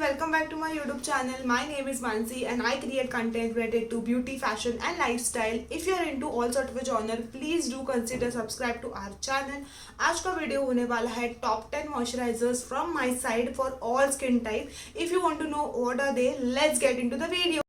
welcome back to my YouTube channel. My name is Mansi and I create content related to beauty, fashion and lifestyle. If you are into all sort of genre, please do consider subscribe to our channel. आज का video होने वाला है top 10 moisturizers from my side for all skin type. If you want to know what are they, let's get into the video.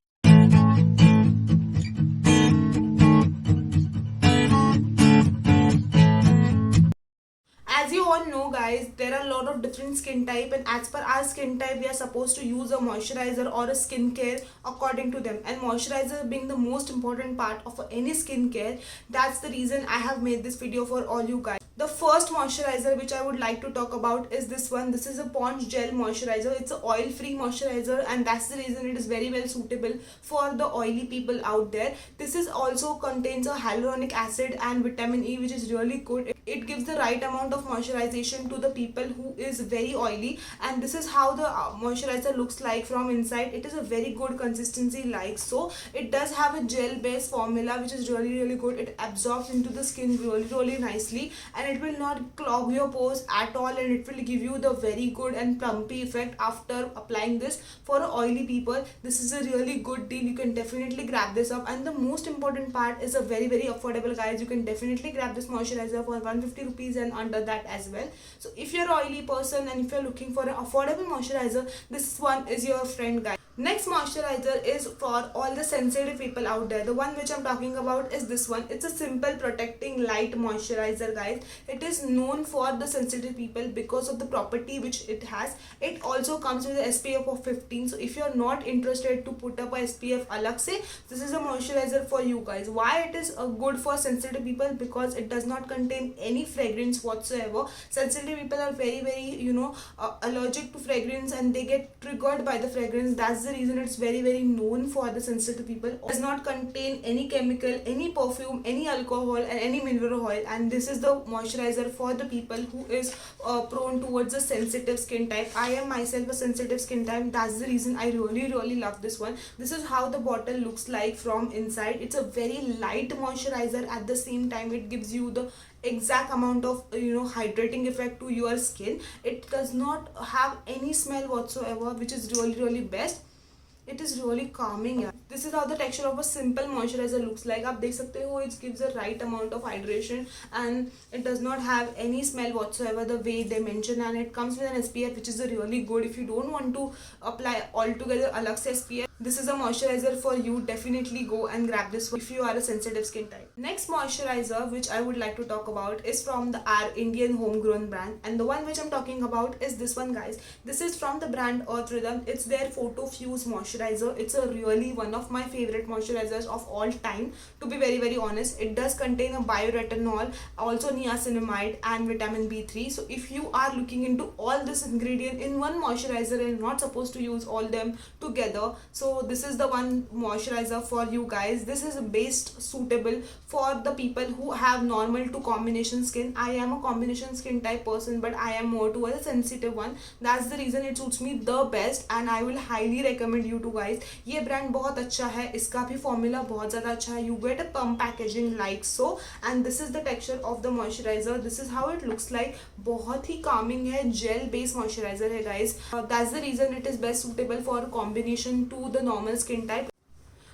As you all know guys, there are a lot of different skin type and as per our skin type we are supposed to use a moisturizer or a skincare according to them, and moisturizer being the most important part of any skincare, that's the reason I have made this video for all you guys. The first moisturizer which I would like to talk about is this one. This is a Pond's Gel Moisturizer. It's an oil-free moisturizer and that's the reason it is very well suitable for the oily people out there. This is also contains a hyaluronic acid and vitamin E, which is really good. It gives the right amount of moisturization to the people who is very oily, and this is how the moisturizer looks like from inside. It is a very good consistency like so. It does have a gel based formula which is really good. It absorbs into the skin really nicely and it will not clog your pores at all, and it will give you the very good and plumpy effect after applying this. For oily people, this is a really good deal. You can definitely grab this up, and the most important part is a very affordable guys. You can definitely grab this moisturizer for 150 rupees and under that as well. So if you're an oily person and if you're looking for an affordable moisturizer, this one is your friend guys. Next moisturizer is for all the sensitive people out there. The one which I'm talking about is this one. It's a simple protecting light moisturizer guys. It is known for the sensitive people because of the property which it has. It also comes with an SPF of 15. So if you're not interested to put up a SPF alag se, this is a moisturizer for you guys. Why it is good for sensitive people? Because it does not contain any fragrance whatsoever. Sensitive people are very allergic to fragrance and they get triggered by the fragrance. That's the reason it's very known for the sensitive people. It does not contain any chemical, any perfume, any alcohol and any mineral oil, and this is the moisturizer for the people who is prone towards a sensitive skin type. I am myself a sensitive skin type. That's the reason I really love this one. This is how the bottle looks like from inside. It's a very light moisturizer. At the same time, it gives you the exact amount of hydrating effect to your skin. It does not have any smell whatsoever, which is really best. It is really calming. Yeah. This is how the texture of a simple moisturizer looks like. आप देख सकते हो, it gives the right amount of hydration and it does not have any smell whatsoever the way they mention, and it comes with an SPF which is a really good. If you don't want to apply altogether अलग से SPF, this is a moisturizer for you. Definitely go and grab this one if you are a sensitive skin type. Next moisturizer which I would like to talk about is from our Indian homegrown brand, and the one which I'm talking about is this one guys. This is from the brand Earth Rhythm. It's their Photo Fuse moisturizer. It's a really one of my favorite moisturizers of all time, to be very honest. It does contain a bioretinol, also niacinamide and vitamin B3. So if you are looking into all this ingredient in one moisturizer and not supposed to use all them together, so this is the one moisturizer for you guys. This is based suitable for the people who have normal to combination skin. I am a combination skin type person, but I am more towards a sensitive one. That's the reason it suits me the best and I will highly recommend you to guys. ये brand बहुत अच्छा है, इसका भी formula बहुत ज़्यादा अच्छा है. You get a pump packaging like so, and this is the texture of the moisturizer. This is how it looks like. बहुत ही calming है, gel based moisturizer है guys. That's the reason it is best suitable for combination to the normal skin type.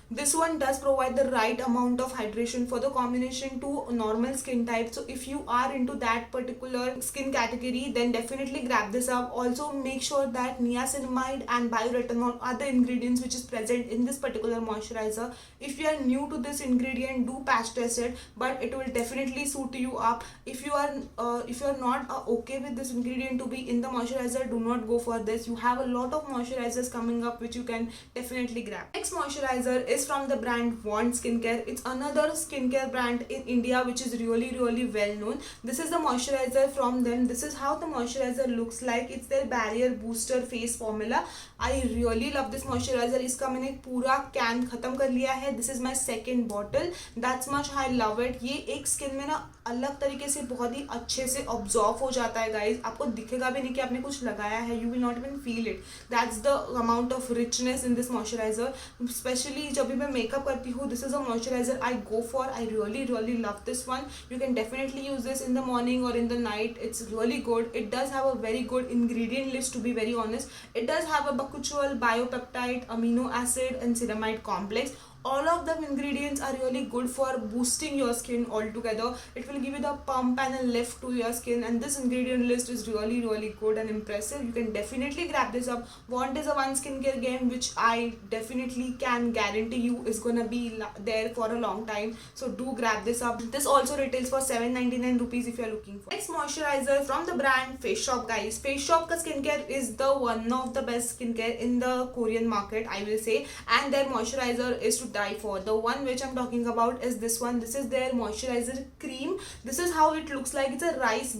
This one does provide the right amount of hydration for the combination to normal skin type. So if you are into that particular skin category, then definitely grab this up. Also make sure that niacinamide and bioretinol are the ingredients which is present in this particular moisturizer. If you are new to this ingredient, do patch test it, but it will definitely suit you up. If you are not okay with this ingredient to be in the moisturizer, do not go for this. You have a lot of moisturizers coming up which you can definitely grab. Next moisturizer is from the brand Want Skincare. It's another skincare brand in India which is really well known. This is the moisturizer from them. This is how the moisturizer looks like. It's their barrier booster face formula. I really love this moisturizer. इसका मैंने पूरा can खत्म कर लिया है. This is my second bottle. That's much I love it. ये एक skin में ना अलग तरीके से बहुत ही अच्छे से ऑब्जॉर्व हो जाता है गाइज, आपको दिखेगा भी नहीं कि आपने कुछ लगाया है, you will not even feel it, that's the amount of richness in this moisturiser. Specially जब भी मैं मेकअप करती हूँ, this is a moisturiser I go for, I really really love this one. You can definitely use this in the morning or in the night. It's really good. It does have a very good ingredient list, to be very honest. It does have a bakuchiol, biopeptide, amino acid and ceramide complex. All of the ingredients are really good for boosting your skin altogether. It will give you the pump and a lift to your skin, and this ingredient list is really really good and impressive. You can definitely grab this up. Want is a one skincare game which I definitely can guarantee you is gonna be there for a long time, so do grab this up. This also retails for 799 rupees if you are looking for. Next moisturizer from the brand Face Shop, guys. Face Shop ka skincare is the one of the best skincare in the Korean market, I will say, and their moisturizer is to die for. The one which I'm talking about is this one. This is their moisturizer cream. This is how it looks like. It's a rice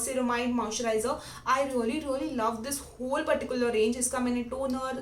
ceramide moisturizer. I really really love this whole particular range. इसका मैंने toner,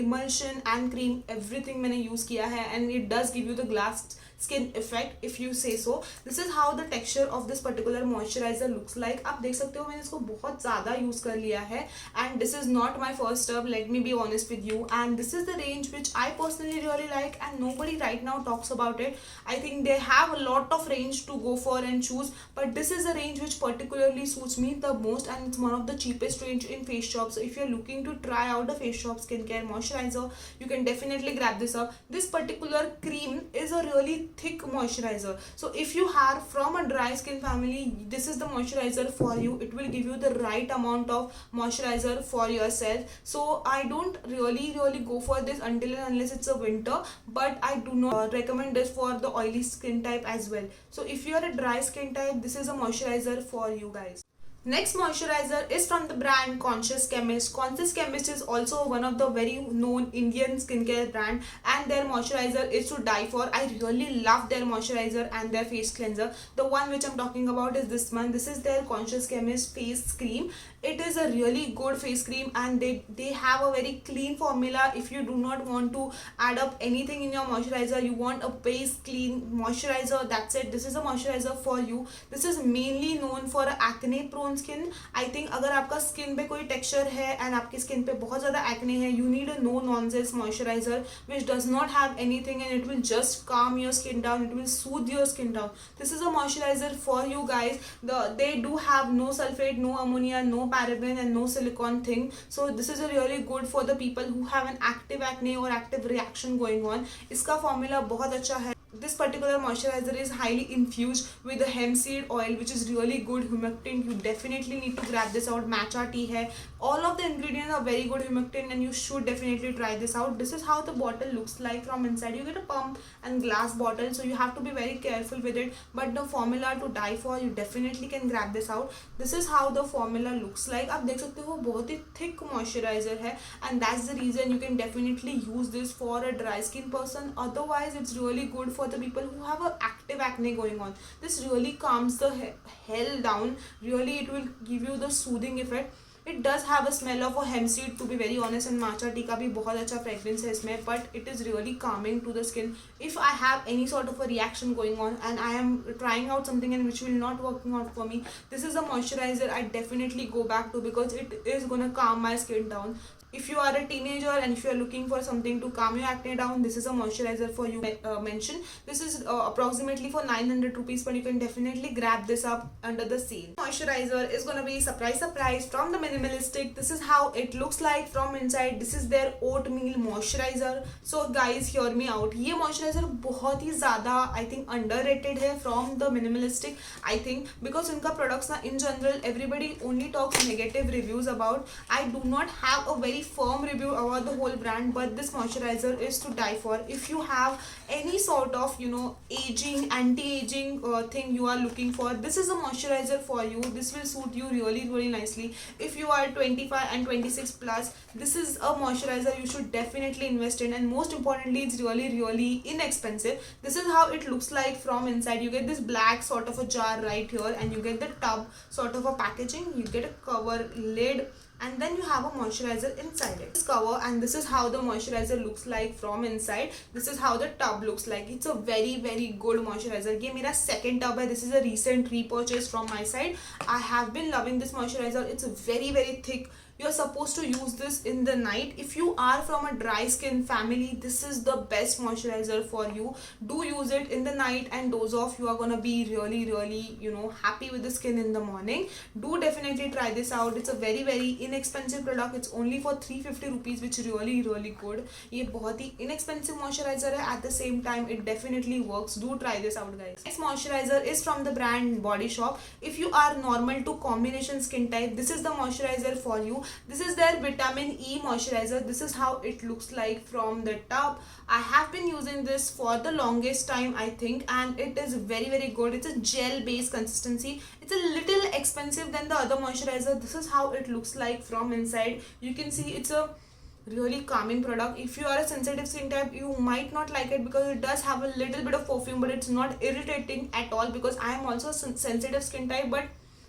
emulsion and cream everything मैंने use किया है, and it does give you the glass skin effect if you say so. This is how the texture of this particular moisturizer looks like. आप देख सकते हो मैंने इसको बहुत ज़्यादा यूज़ कर लिया है, and this is not my first tub, let me be honest with you, and this is the range which I personally really like and nobody right now talks about it. I think they have a lot of range to go for and choose, but this is a range which particularly suits me the most, and it's one of the cheapest range in Face Shop. So if you're looking to try out the Face Shop skincare moisturizer, you can definitely grab this up. This particular cream is a really thick moisturizer, so if you are from a dry skin family, this is the moisturizer for you. It will give you the right amount of moisturizer for yourself. So I don't really go for this until and unless it's a winter, but I do not recommend this for the oily skin type as well. So if you are a dry skin type, this is a moisturizer for you guys. Next moisturizer is from the brand Conscious Chemist. Conscious Chemist is also one of the very known Indian skincare brand, and their moisturizer is to die for. I really love their moisturizer and their face cleanser. The one which I'm talking about is this one. This is their Conscious Chemist face cream. It is a really good face cream, and they have a very clean formula. If you do not want to add up anything in your moisturizer, you want a base clean moisturizer, that's it. This is a moisturizer for you. This is mainly known for acne prone skin. I think अगर आपका skin पे कोई texture है and आपकी skin पे बहुत ज़्यादा acne है, you need a no nonsense moisturiser which does not have anything and it will just calm your skin down, it will soothe your skin down. This is a moisturiser for you guys. They do have no sulfate, no ammonia, no paraben and no silicone thing. So this is a really good for the people who have an active acne or active reaction going on. इसका formula बहुत अच्छा है. This particular moisturizer is highly infused with the hemp seed oil, which is really good humectant. You definitely need to grab this out. Matcha tea hai. All of the ingredients are very good humectant, and you should definitely try this out. This is how the bottle looks like from inside. You get a pump and glass bottle, so you have to be very careful with it. But the formula to die for, you definitely can grab this out. This is how the formula looks like. आप देख सकते हो बहुत ही thick moisturizer है, and that's the reason you can definitely use this for a dry skin person. Otherwise, it's really good for the people who have a active acne going on. This really calms the hell down. Really, it will give you the soothing effect. It does have a smell of a hemp seed, to be very honest, and matcha tea का भी बहुत अच्छा fragrance है इसमें, but it is really calming to the skin. If I have any sort of a reaction going on and I am trying out something and which will not working out for me, this is a moisturizer I definitely go back to because it is gonna calm my skin down. If you are a teenager and if you are looking for something to calm your acne down, this is a moisturizer for you. Mention this is approximately for 900 rupees, but you can definitely grab this up under the sale. Moisturizer is gonna be surprise from the Minimalistic. This is how it looks like from inside. This is their oatmeal moisturizer. So guys, hear me out. ये moisturizer बहुत ही ज़्यादा I think underrated है from the Minimalistic. I think because इनका products ना in general everybody only talks negative reviews about. I do not have a very firm review about the whole brand, but this moisturizer is to die for. If you have any sort of aging, anti-aging thing you are looking for, this is a moisturizer for you. This will suit you really nicely. If you are 25 and 26 plus, this is a moisturizer you should definitely invest in, and most importantly, it's really inexpensive. This is how it looks like from inside. You get this black sort of a jar right here, and you get the tub sort of a packaging. You get a cover lid and then you have a moisturizer inside it. This cover, and this is how the moisturizer looks like from inside. This is how the tub looks like. It's a very good moisturizer. ये मेरा second tub है. This is a recent repurchase from my side. I have been loving this moisturizer. It's very thick. You're supposed to use this in the night. If you are from a dry skin family, this is the best moisturizer for you. Do use it in the night and doze off. You are gonna be really happy with the skin in the morning. Do definitely try this out. It's a very inexpensive product. It's only for 350 rupees, which really good. ये बहुत ही inexpensive moisturizer है. At the same time, it definitely works. Do try this out, guys. Next moisturizer is from the brand Body Shop. If you are normal to combination skin type, this is the moisturizer for you. This is their vitamin E moisturizer. This is how it looks like from the tub. I have been using this for the longest time, I think, and it is very good. It's a gel based consistency. It's a little expensive than the other moisturizer. This is how it looks like from inside. You can see it's a really calming product. If you are a sensitive skin type, you might not like it because it does have a little bit of perfume, but it's not irritating at all, because I am also a sensitive skin type, but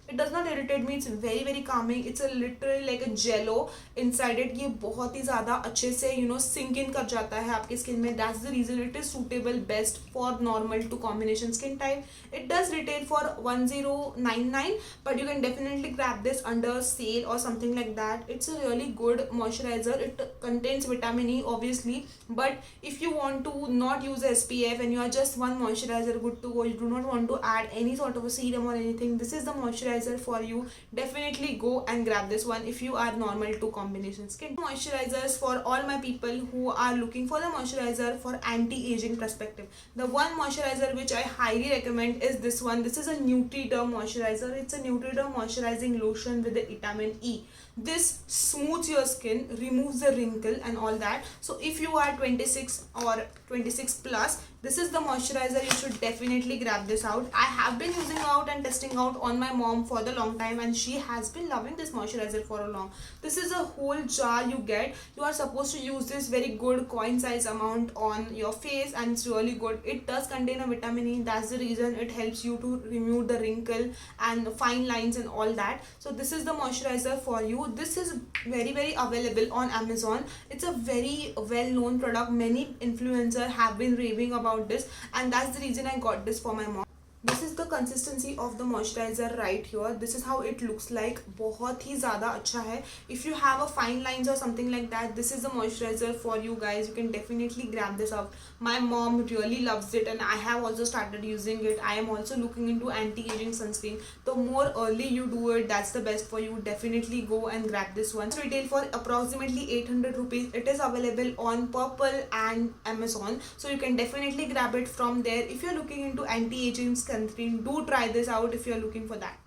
it does not irritate me. It's very calming. It's a literally like a jello inside it. ये बहुत ही ज़्यादा अच्छे से sink in कर जाता है आपके skin में. That's the reason it is suitable best for normal to combination skin type. It does retail for 1099, but you can definitely grab this under sale or something like that. It's a really good moisturizer. It contains vitamin E obviously, but if you want to not use SPF and you are just one moisturizer good to go, you do not want to add any sort of a serum or anything, this is the moisturizer for you. Definitely go and grab this one if you are normal to combination skin. Moisturizers for all my people who are looking for the moisturizer for anti-aging perspective. The one moisturizer which I highly recommend is this one. This is a Nutriderm moisturizer. It's a Nutriderm moisturizing lotion with the vitamin E. This smooths your skin, removes the wrinkle and all that. So if you are 26 or 26 plus, this is the moisturizer. You should definitely grab this out. I have been using out and testing out on my mom for the long time, and she has been loving this moisturizer for a long. This is a whole jar you get. You are supposed to use this very good coin size amount on your face, and it's really good. It does contain a vitamin E. That's the reason it helps you to remove the wrinkle and fine lines and all that. So this is the moisturizer for you. This is very available on Amazon. It's a very well known product. Many influencers have been raving about this, and that's the reason I got this for my mom. This is the consistency of the moisturizer right here. This is how it looks like. बहुत ही ज़्यादा अच्छा है. If you have a fine lines or something like that, this is the moisturizer for you guys. You can definitely grab this out. My mom really loves it, and I have also started using it. I am also looking into anti-aging sunscreen. The more early you do it, that's the best for you. Definitely go and grab this one. It's retail for approximately 800 rupees. It is available on Purple and Amazon, so you can definitely grab it from there. If you're looking into anti-aging sunscreen, do try this out if you're looking for that.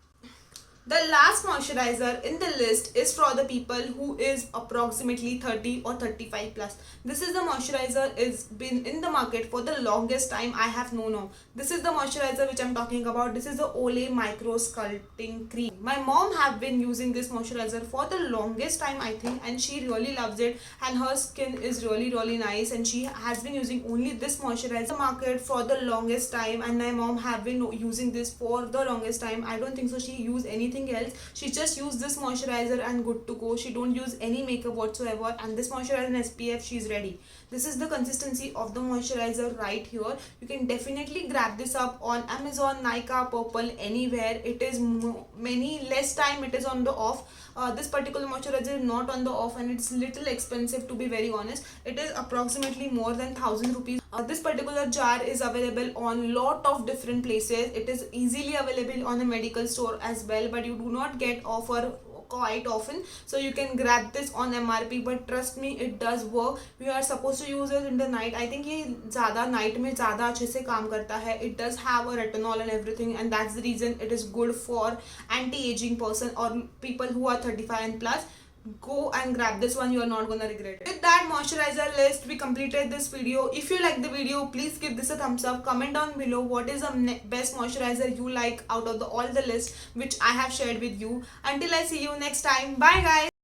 The last moisturizer in the list is for the people who is approximately 30 or 35 plus. This is the moisturizer is been in the market for the longest time I have known of. This is the moisturizer which I'm talking about. This is the Olay Micro Sculpting Cream. My mom have been using this moisturizer for the longest time, I think, and she really loves it, and her skin is really nice, and she has been using only this moisturizer in the market for the longest time, and my mom have been using this for the longest time. I don't think so she used anything else. She just use this moisturizer and good to go. She don't use any makeup whatsoever, and this moisturizer and SPF, she's ready. This is the consistency of the moisturizer right here. You can definitely grab this up on Amazon, Nykaa, Purple, anywhere. It is many less time it is on the off. This particular moisturizer is not on the off, and it's little expensive, to be very honest. It is approximately more than 1000 rupees. This particular jar is available on lot of different places. It is easily available on a medical store as well, but you do not get offer quite often, so you can grab this on MRP, but trust me, it does work. We are supposed to use it in the night. I think ये ज़्यादा night में ज़्यादा अच्छे से काम करता है. It does have a retinol and everything, and that's the reason it is good for anti-aging person or people who are 35 and plus. Go and grab this one. You are not gonna regret it. With that moisturizer list, we completed this video. If you like the video, please give this a thumbs up. Comment down below what is the best moisturizer you like out of all the list which I have shared with you. Until I see you next time, bye guys.